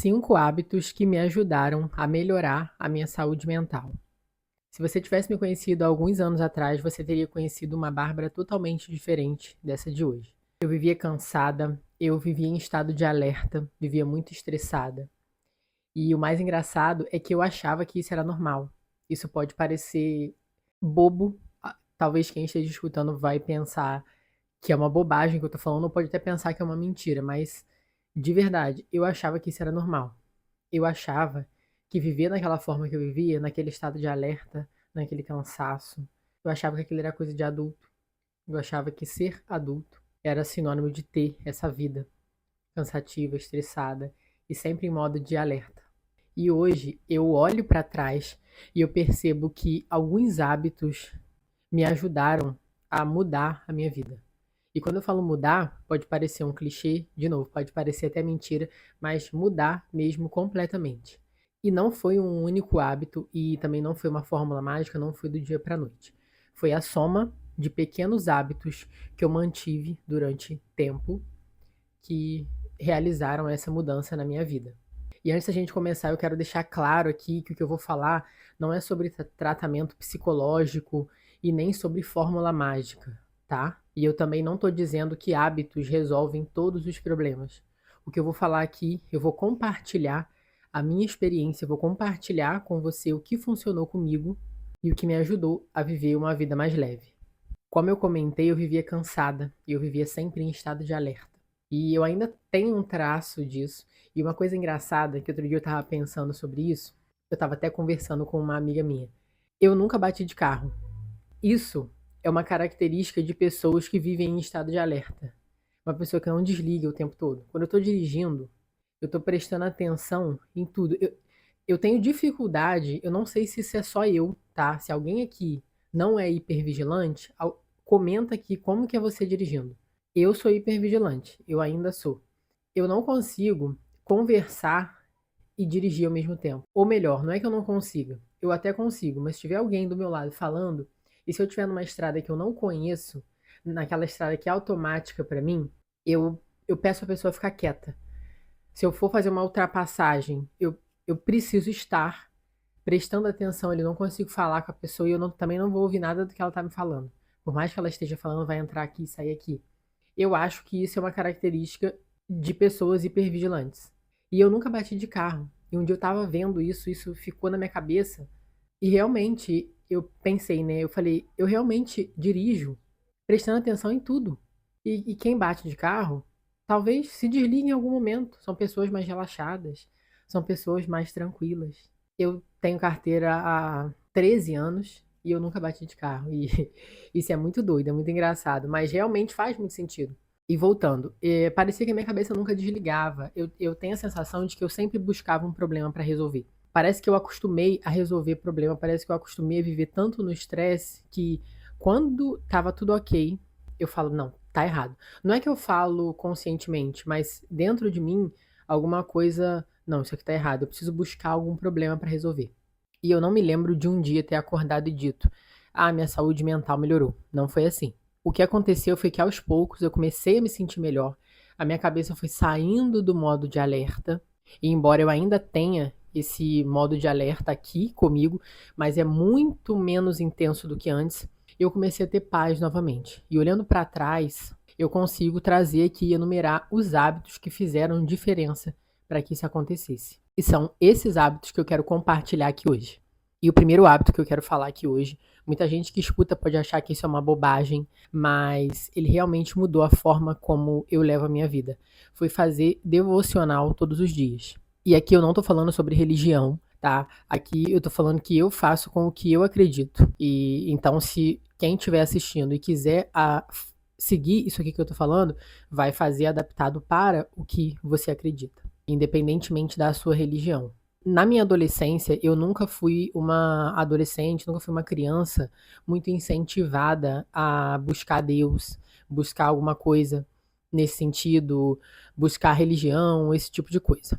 5 hábitos que me ajudaram a melhorar a minha saúde mental. Se você tivesse me conhecido há alguns anos atrás, você teria conhecido uma Bárbara totalmente diferente dessa de hoje. Eu vivia cansada, eu vivia em estado de alerta, vivia muito estressada. E o mais engraçado é que eu achava que isso era normal. Isso pode parecer bobo, talvez quem esteja escutando vai pensar que é uma bobagem que eu tô falando, ou pode até pensar que é uma mentira, mas de verdade, eu achava que isso era normal. Eu achava que viver daquela forma que eu vivia, naquele estado de alerta, naquele cansaço, eu achava que aquilo era coisa de adulto. Eu achava que ser adulto era sinônimo de ter essa vida cansativa, estressada e sempre em modo de alerta. E hoje eu olho para trás e eu percebo que alguns hábitos me ajudaram a mudar a minha vida. E quando eu falo mudar, pode parecer um clichê, de novo, pode parecer até mentira, mas mudar mesmo completamente. E não foi um único hábito e também não foi uma fórmula mágica, não foi do dia para a noite. Foi a soma de pequenos hábitos que eu mantive durante tempo que realizaram essa mudança na minha vida. E antes da gente começar, eu quero deixar claro aqui que o que eu vou falar não é sobre tratamento psicológico e nem sobre fórmula mágica, tá? E eu também não estou dizendo que hábitos resolvem todos os problemas. O que eu vou falar aqui, eu vou compartilhar a minha experiência, eu vou compartilhar com você o que funcionou comigo e o que me ajudou a viver uma vida mais leve. Como eu comentei, eu vivia cansada e eu vivia sempre em estado de alerta. E eu ainda tenho um traço disso. E uma coisa engraçada, que outro dia eu estava pensando sobre isso, eu estava até conversando com uma amiga minha. Eu nunca bati de carro. Isso é uma característica de pessoas que vivem em estado de alerta. Uma pessoa que não desliga o tempo todo. Quando eu estou dirigindo, eu estou prestando atenção em tudo. Eu tenho dificuldade, eu não sei se isso é só eu, tá? Se alguém aqui não é hipervigilante, comenta aqui como que é você dirigindo. Eu sou hipervigilante, eu ainda sou. Eu não consigo conversar e dirigir ao mesmo tempo. Ou melhor, não é que eu não consiga, eu até consigo, mas se tiver alguém do meu lado falando, e se eu estiver numa estrada que eu não conheço, naquela estrada que é automática para mim, eu peço a pessoa ficar quieta. Se eu for fazer uma ultrapassagem, eu preciso estar prestando atenção ali, não consigo falar com a pessoa e eu também não vou ouvir nada do que ela está me falando. Por mais que ela esteja falando, vai entrar aqui e sair aqui. Eu acho que isso é uma característica de pessoas hipervigilantes. E eu nunca bati de carro. E um dia eu tava vendo isso, isso ficou na minha cabeça. E realmente eu pensei, né? Eu falei, eu realmente dirijo prestando atenção em tudo. E quem bate de carro, talvez se desligue em algum momento. São pessoas mais relaxadas, são pessoas mais tranquilas. Eu tenho carteira há 13 anos e eu nunca bati de carro. E isso é muito doido, é muito engraçado, mas realmente faz muito sentido. E voltando, parecia que a minha cabeça nunca desligava. Eu tenho a sensação de que eu sempre buscava um problema para resolver. Parece que eu acostumei a resolver problema, parece que eu acostumei a viver tanto no estresse que quando tava tudo ok, eu falo, não, tá errado. Não é que eu falo conscientemente, mas dentro de mim, alguma coisa, não, isso aqui tá errado, eu preciso buscar algum problema para resolver. E eu não me lembro de um dia ter acordado e dito, ah, minha saúde mental melhorou. Não foi assim. O que aconteceu foi que aos poucos eu comecei a me sentir melhor, a minha cabeça foi saindo do modo de alerta, e embora eu ainda tenha esse modo de alerta aqui comigo, mas é muito menos intenso do que antes, eu comecei a ter paz novamente. E olhando para trás, eu consigo trazer aqui e enumerar os hábitos que fizeram diferença para que isso acontecesse. E são esses hábitos que eu quero compartilhar aqui hoje. E o primeiro hábito que eu quero falar aqui hoje, muita gente que escuta pode achar que isso é uma bobagem, mas ele realmente mudou a forma como eu levo a minha vida. Foi fazer devocional todos os dias. E aqui eu não tô falando sobre religião, tá? Aqui eu tô falando que eu faço com o que eu acredito. E então, se quem estiver assistindo e quiser seguir isso aqui que eu tô falando, vai fazer adaptado para o que você acredita, independentemente da sua religião. Na minha adolescência, eu nunca fui uma adolescente, nunca fui uma criança muito incentivada a buscar Deus, buscar alguma coisa nesse sentido, buscar religião, esse tipo de coisa.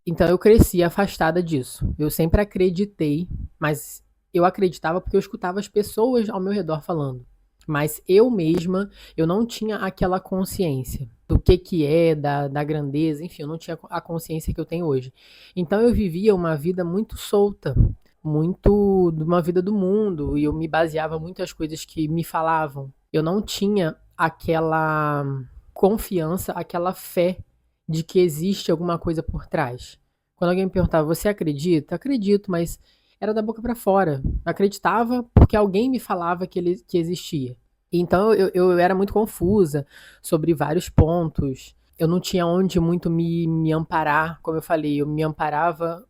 Então eu cresci afastada disso. Eu sempre acreditei, mas eu acreditava porque eu escutava as pessoas ao meu redor falando. Mas eu mesma, eu não tinha aquela consciência que é, da grandeza, enfim, eu não tinha a consciência que eu tenho hoje. Então eu vivia uma vida muito solta, muito de uma vida do mundo, e eu me baseava muito nas coisas que me falavam. Eu não tinha aquela confiança, aquela fé de que existe alguma coisa por trás. Quando alguém me perguntava, você acredita? Acredito, mas era da boca para fora. Acreditava porque alguém me falava que existia. Então eu era muito confusa sobre vários pontos. Eu não tinha onde muito me amparar, como eu falei, eu me amparava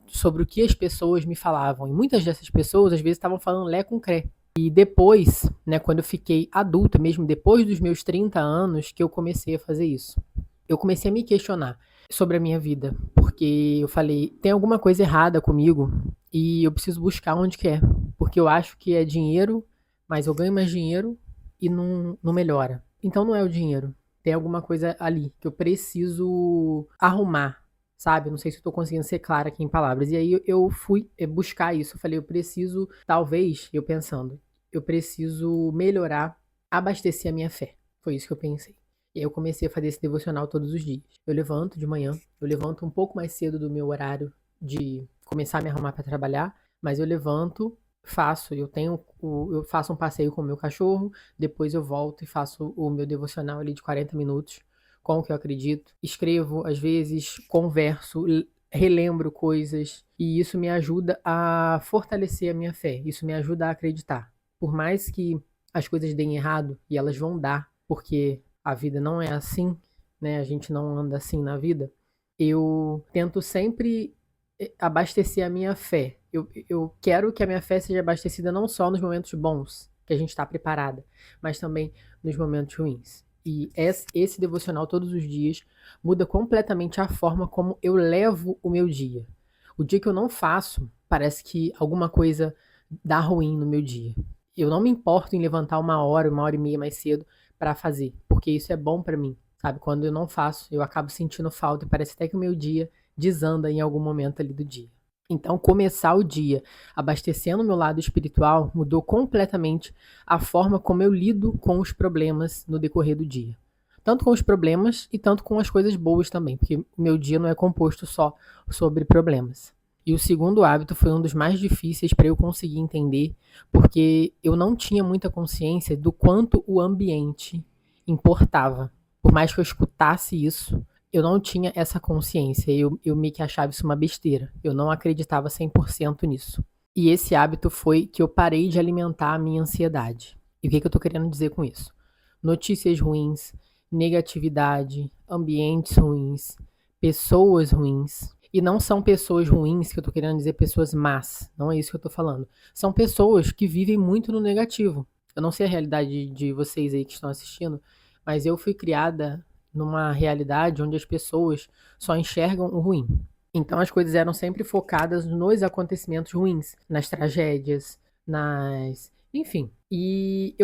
sobre o que as pessoas me falavam. E muitas dessas pessoas, às vezes, estavam falando lé com cré. E depois, né, quando eu fiquei adulta, mesmo depois dos meus 30 anos, que eu comecei a fazer isso. Eu comecei a me questionar sobre a minha vida, porque eu falei, tem alguma coisa errada comigo e eu preciso buscar onde que é, porque eu acho que é dinheiro, mas eu ganho mais dinheiro e não melhora. Então não é o dinheiro, tem alguma coisa ali que eu preciso arrumar, sabe? Não sei se eu tô conseguindo ser clara aqui em palavras. E aí eu fui buscar isso, eu falei, eu preciso, talvez, eu pensando, eu preciso melhorar, abastecer a minha fé. Foi isso que eu pensei. E aí eu comecei a fazer esse devocional todos os dias. Eu levanto de manhã, eu levanto um pouco mais cedo do meu horário de começar a me arrumar para trabalhar, mas eu levanto, faço, eu faço um passeio com o meu cachorro, depois eu volto e faço o meu devocional ali de 40 minutos com o que eu acredito. Escrevo, às vezes, converso, relembro coisas e isso me ajuda a fortalecer a minha fé. Isso me ajuda a acreditar. Por mais que as coisas deem errado, e elas vão dar, porque a vida não é assim, né? A gente não anda assim na vida. Eu tento sempre abastecer a minha fé. Eu quero que a minha fé seja abastecida não só nos momentos bons, que a gente está preparada, mas também nos momentos ruins. E esse devocional todos os dias muda completamente a forma como eu levo o meu dia. O dia que eu não faço, parece que alguma coisa dá ruim no meu dia. Eu não me importo em levantar uma hora e meia mais cedo para fazer, porque isso é bom para mim, sabe? Quando eu não faço, eu acabo sentindo falta e parece até que o meu dia desanda em algum momento ali do dia. Então, começar o dia abastecendo o meu lado espiritual mudou completamente a forma como eu lido com os problemas no decorrer do dia. Tanto com os problemas e tanto com as coisas boas também, porque o meu dia não é composto só sobre problemas. E o segundo hábito foi um dos mais difíceis para eu conseguir entender, porque eu não tinha muita consciência do quanto o ambiente importava. Por mais que eu escutasse isso, eu não tinha essa consciência. Eu meio que achava isso uma besteira. Eu não acreditava 100% nisso. E esse hábito foi que eu parei de alimentar a minha ansiedade. E o que eu tô querendo dizer com isso? Notícias ruins, negatividade, ambientes ruins, pessoas ruins. E não são pessoas ruins, que eu tô querendo dizer pessoas más. Não é isso que eu tô falando. São pessoas que vivem muito no negativo. Eu não sei a realidade de vocês aí que estão assistindo, mas eu fui criada numa realidade onde as pessoas só enxergam o ruim. Então as coisas eram sempre focadas nos acontecimentos ruins, nas tragédias, enfim. E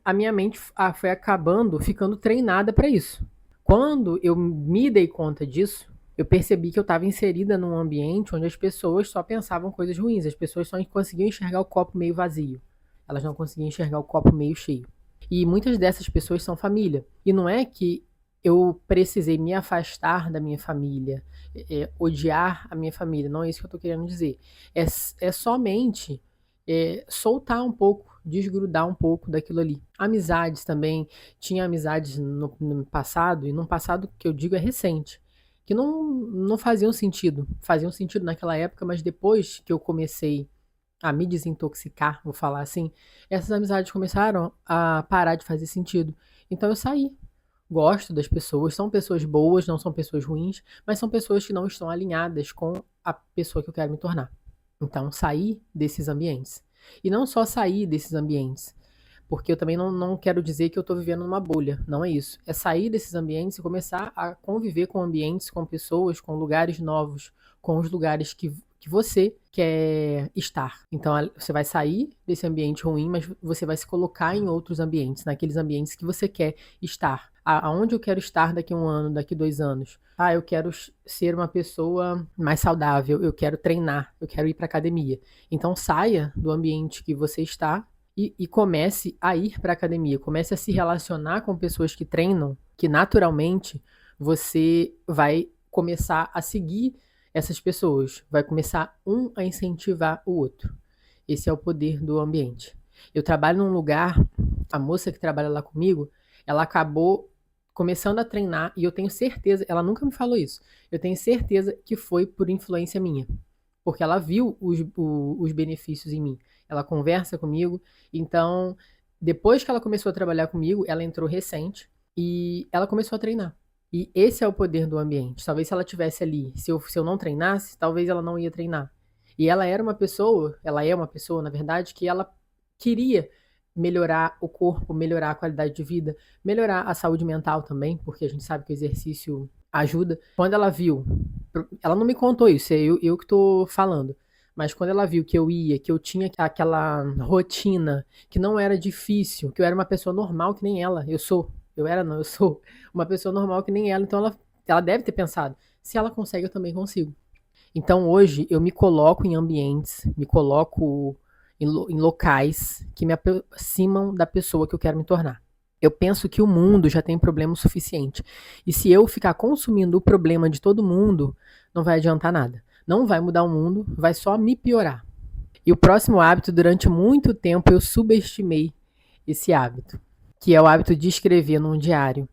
a minha mente foi acabando ficando treinada para isso. Quando eu me dei conta disso, eu percebi que eu estava inserida num ambiente onde as pessoas só pensavam coisas ruins, as pessoas só conseguiam enxergar o copo meio vazio. Elas não conseguiam enxergar o copo meio cheio. E muitas dessas pessoas são família. E não é que eu precisei me afastar da minha família, odiar a minha família, não é isso que eu tô querendo dizer. É somente soltar um pouco, desgrudar um pouco daquilo ali. Amizades também, tinha amizades no passado, e num passado que eu digo é recente, que não faziam sentido naquela época, mas depois que eu comecei a me desintoxicar, vou falar assim, essas amizades começaram a parar de fazer sentido. Então eu saí. Gosto das pessoas, são pessoas boas, não são pessoas ruins, mas são pessoas que não estão alinhadas com a pessoa que eu quero me tornar. Então, sair desses ambientes. E não só sair desses ambientes, porque eu também não quero dizer que eu estou vivendo numa bolha, não é isso. É sair desses ambientes e começar a conviver com ambientes, com pessoas, com lugares novos, com os lugares que você quer estar. Então, você vai sair desse ambiente ruim, mas você vai se colocar em outros ambientes, naqueles ambientes que você quer estar. Aonde eu quero estar daqui a 1 ano, daqui a 2 anos? Eu quero ser uma pessoa mais saudável, eu quero treinar, eu quero ir para academia. Então, saia do ambiente que você está e comece a ir para academia, comece a se relacionar com pessoas que treinam que naturalmente você vai começar a seguir essas pessoas, vai começar um a incentivar o outro. Esse é o poder do ambiente. Eu trabalho num lugar, a moça que trabalha lá comigo, ela acabou começando a treinar e eu tenho certeza, ela nunca me falou isso, eu tenho certeza que foi por influência minha, porque ela viu os benefícios em mim. Ela conversa comigo, então depois que ela começou a trabalhar comigo, ela entrou recente e ela começou a treinar. E esse é o poder do ambiente. Talvez se ela tivesse ali, se eu não treinasse, talvez ela não ia treinar. E ela é uma pessoa, na verdade, que ela queria melhorar o corpo, melhorar a qualidade de vida, melhorar a saúde mental também, porque a gente sabe que o exercício ajuda. Quando ela viu, ela não me contou isso, é eu que tô falando. Mas quando ela viu que eu ia, que eu tinha aquela rotina, que não era difícil, que eu era uma pessoa normal que nem ela, eu sou uma pessoa normal que nem ela, então ela deve ter pensado, se ela consegue, eu também consigo. Então hoje eu me coloco em ambientes, me coloco em locais que me aproximam da pessoa que eu quero me tornar. Eu penso que o mundo já tem problema o suficiente. E se eu ficar consumindo o problema de todo mundo, não vai adiantar nada. Não vai mudar o mundo, vai só me piorar. E o próximo hábito, durante muito tempo, eu subestimei esse hábito, que é o hábito de escrever num diário.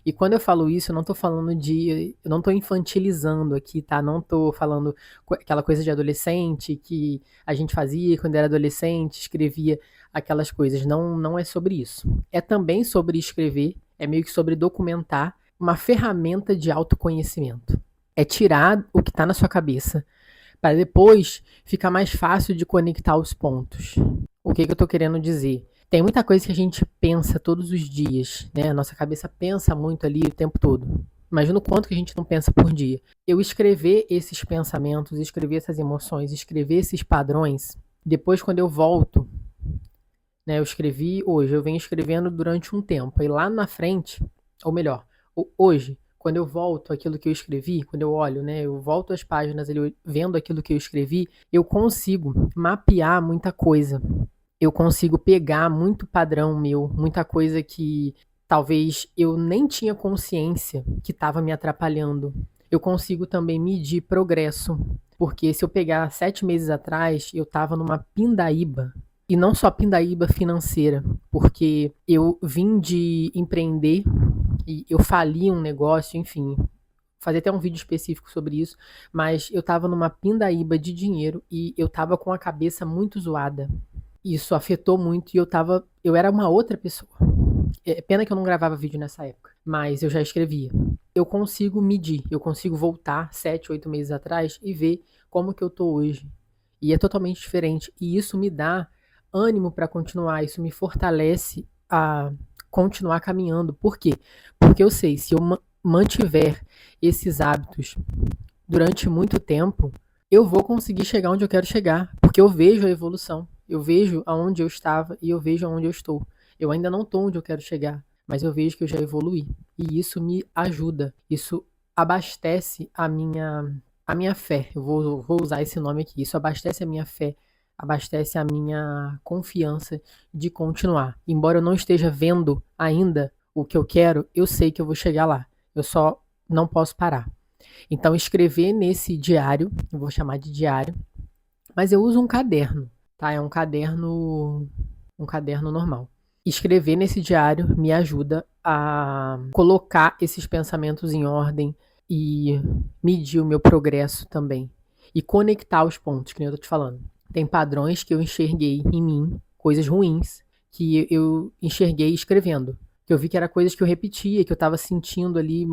E quando eu falo isso, eu não tô falando de. Eu não tô infantilizando aqui, tá? Não tô falando aquela coisa de adolescente que a gente fazia quando era adolescente, escrevia aquelas coisas. Não, não é sobre isso. É também sobre escrever, é meio que sobre documentar uma ferramenta de autoconhecimento. É tirar o que tá na sua cabeça, para depois ficar mais fácil de conectar os pontos. O que eu tô querendo dizer? Tem muita coisa que a gente pensa todos os dias, né? A nossa cabeça pensa muito ali o tempo todo. Imagina o quanto que a gente não pensa por dia. Eu escrever esses pensamentos, escrever essas emoções, escrever esses padrões, depois quando eu volto, né? Eu escrevi hoje, eu venho escrevendo durante um tempo. E lá na frente, ou melhor, hoje, quando eu volto aquilo que eu escrevi, quando eu olho, né? Eu volto as páginas ali, vendo aquilo que eu escrevi, eu consigo mapear muita coisa. Eu consigo pegar muito padrão meu, muita coisa que talvez eu nem tinha consciência que estava me atrapalhando. Eu consigo também medir progresso, porque se eu pegar 7 meses atrás, eu estava numa pindaíba. E não só pindaíba financeira, porque eu vim de empreender e eu fali um negócio, enfim, fazer até um vídeo específico sobre isso, mas eu estava numa pindaíba de dinheiro e eu estava com a cabeça muito zoada. Isso afetou muito e eu era uma outra pessoa. É pena que eu não gravava vídeo nessa época, mas eu já escrevia. Eu consigo medir, eu consigo voltar 7, 8 meses atrás e ver como que eu tô hoje. E é totalmente diferente. E isso me dá ânimo para continuar, isso me fortalece a continuar caminhando. Por quê? Porque eu sei, se eu mantiver esses hábitos durante muito tempo, eu vou conseguir chegar onde eu quero chegar, porque eu vejo a evolução. Eu vejo aonde eu estava e eu vejo aonde eu estou. Eu ainda não estou onde eu quero chegar, mas eu vejo que eu já evoluí. E isso me ajuda. Isso abastece a minha fé. Eu vou usar esse nome aqui. Isso abastece a minha fé, abastece a minha confiança de continuar. Embora eu não esteja vendo ainda o que eu quero, eu sei que eu vou chegar lá. Eu só não posso parar. Então, escrever nesse diário, eu vou chamar de diário, mas eu uso um caderno, tá? É um caderno normal. Escrever nesse diário me ajuda a colocar esses pensamentos em ordem e medir o meu progresso também. E conectar os pontos, que nem eu tô te falando. Tem padrões que eu enxerguei em mim, coisas ruins, que eu enxerguei escrevendo. Que eu vi que era coisas que eu repetia, que eu estava sentindo ali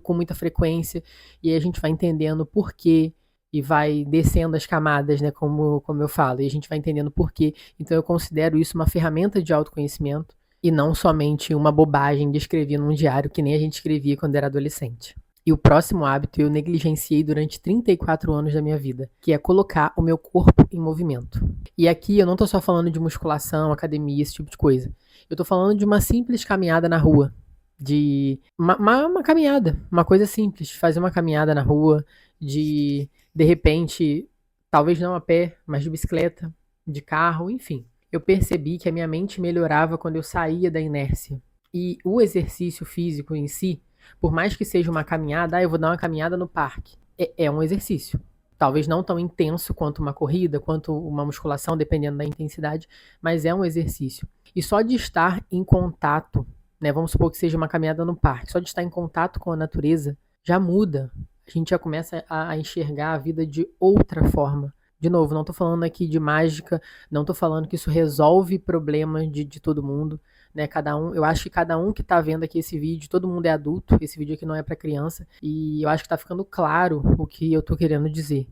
com muita frequência, e aí a gente vai entendendo por quê, e vai descendo as camadas, né, como eu falo, e a gente vai entendendo por quê. Então eu considero isso uma ferramenta de autoconhecimento, e não somente uma bobagem de escrever num diário, que nem a gente escrevia quando era adolescente. E o próximo hábito eu negligenciei durante 34 anos da minha vida, que é colocar o meu corpo em movimento. E aqui eu não tô só falando de musculação, academia, esse tipo de coisa. Eu tô falando de uma simples caminhada na rua. De uma caminhada, uma coisa simples. Fazer uma caminhada na rua, de repente, talvez não a pé, mas de bicicleta, de carro, enfim. Eu percebi que a minha mente melhorava quando eu saía da inércia. E o exercício físico em si, por mais que seja uma caminhada, eu vou dar uma caminhada no parque, é um exercício. Talvez não tão intenso quanto uma corrida, quanto uma musculação, dependendo da intensidade, mas é um exercício. E só de estar em contato, né, vamos supor que seja uma caminhada no parque, só de estar em contato com a natureza já muda. A gente já começa a enxergar a vida de outra forma. De novo, não estou falando aqui de mágica, não estou falando que isso resolve problemas de todo mundo, né? Eu acho que cada um que está vendo aqui esse vídeo, todo mundo é adulto, esse vídeo aqui não é para criança, e eu acho que está ficando claro o que eu estou querendo dizer.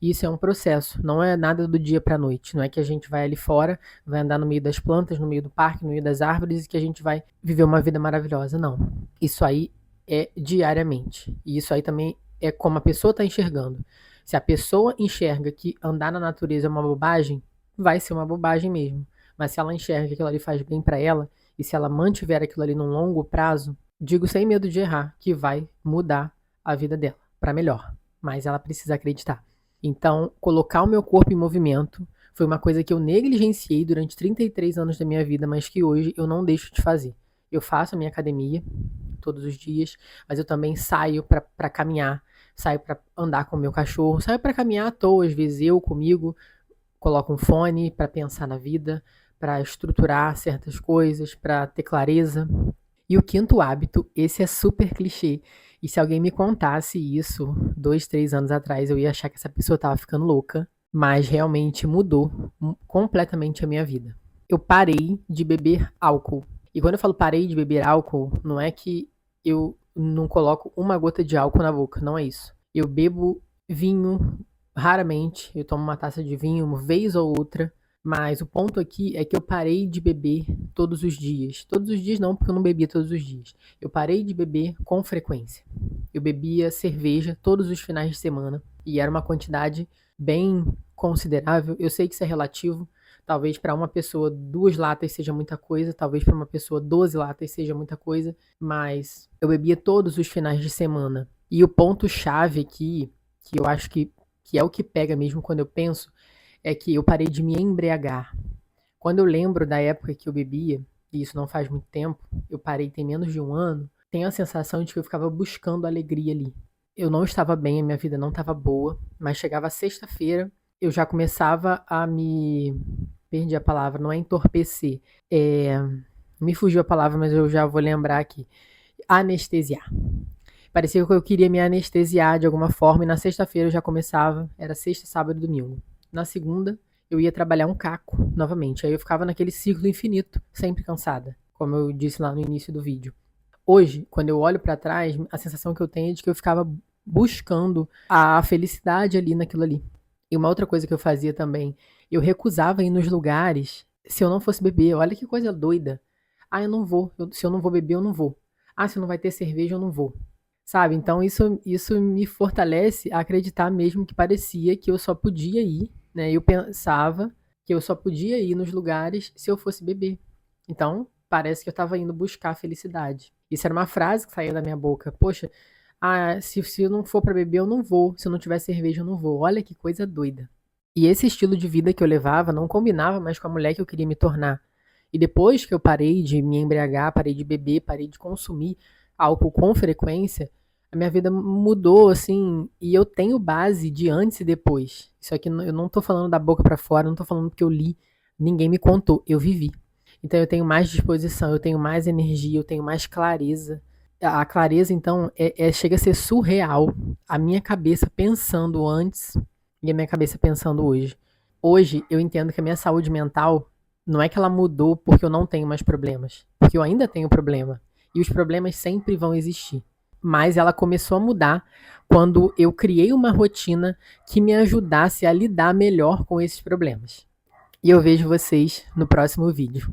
Isso é um processo, não é nada do dia para a noite, não é que a gente vai ali fora, vai andar no meio das plantas, no meio do parque, no meio das árvores e que a gente vai viver uma vida maravilhosa, não. Isso aí é diariamente, e isso aí também é como a pessoa está enxergando. Se a pessoa enxerga que andar na natureza é uma bobagem, vai ser uma bobagem mesmo. Mas se ela enxerga que aquilo ali faz bem para ela, e se ela mantiver aquilo ali num longo prazo, digo sem medo de errar, que vai mudar a vida dela para melhor. Mas ela precisa acreditar. Então, colocar o meu corpo em movimento foi uma coisa que eu negligenciei durante 33 anos da minha vida, mas que hoje eu não deixo de fazer. Eu faço a minha academia todos os dias, mas eu também saio para caminhar, saio para andar com o meu cachorro, saio para caminhar à toa, às vezes eu comigo, coloco um fone para pensar na vida, para estruturar certas coisas, para ter clareza. E o quinto hábito, esse é super clichê. E se alguém me contasse isso 2, 3 anos atrás, eu ia achar que essa pessoa estava ficando louca. Mas realmente mudou completamente a minha vida. Eu parei de beber álcool. E quando eu falo parei de beber álcool, não é que eu não coloco uma gota de álcool na boca, não é isso. Eu bebo vinho raramente, eu tomo uma taça de vinho uma vez ou outra, mas o ponto aqui é que eu parei de beber todos os dias. Todos os dias não, porque eu não bebia todos os dias. Eu parei de beber com frequência. Eu bebia cerveja todos os finais de semana e era uma quantidade bem considerável. Eu sei que isso é relativo. Talvez para uma pessoa 2 latas seja muita coisa, talvez para uma pessoa 12 latas seja muita coisa, mas eu bebia todos os finais de semana. E o ponto-chave aqui, que eu acho que é o que pega mesmo quando eu penso, é que eu parei de me embriagar. Quando eu lembro da época que eu bebia, e isso não faz muito tempo, eu parei tem menos de 1 ano, tenho a sensação de que eu ficava buscando alegria ali. Eu não estava bem, a minha vida não estava boa, mas chegava sexta-feira, eu já começava a me... Perdi a palavra, não é entorpecer. Me fugiu a palavra, mas eu já vou lembrar aqui. Anestesiar. Parecia que eu queria me anestesiar de alguma forma, e na sexta-feira eu já começava, era sexta, sábado e domingo. Na segunda, eu ia trabalhar um caco, novamente. Aí eu ficava naquele ciclo infinito, sempre cansada, como eu disse lá no início do vídeo. Hoje, quando eu olho pra trás, a sensação que eu tenho é de que eu ficava buscando a felicidade ali naquilo ali. E uma outra coisa que eu fazia também, eu recusava ir nos lugares se eu não fosse beber. Olha que coisa doida. Ah, eu não vou. Se eu não vou beber, eu não vou. Ah, se não vai ter cerveja, eu não vou. Sabe? Então isso me fortalece a acreditar mesmo que parecia que eu só podia ir, né? Eu pensava que eu só podia ir nos lugares se eu fosse beber. Então, parece que eu estava indo buscar a felicidade. Isso era uma frase que saía da minha boca. Poxa, se eu não for para beber, eu não vou. Se eu não tiver cerveja, eu não vou. Olha que coisa doida. E esse estilo de vida que eu levava não combinava mais com a mulher que eu queria me tornar. E depois que eu parei de me embriagar, parei de beber, parei de consumir álcool com frequência, a minha vida mudou, assim, e eu tenho base de antes e depois. Isso aqui eu não tô falando da boca pra fora, não tô falando porque eu li, ninguém me contou, eu vivi. Então eu tenho mais disposição, eu tenho mais energia, eu tenho mais clareza. A clareza, então, chega a ser surreal. A minha cabeça pensando antes e a minha cabeça pensando hoje. Hoje eu entendo que a minha saúde mental não é que ela mudou porque eu não tenho mais problemas, porque eu ainda tenho problema. E os problemas sempre vão existir. Mas ela começou a mudar quando eu criei uma rotina que me ajudasse a lidar melhor com esses problemas. E eu vejo vocês no próximo vídeo.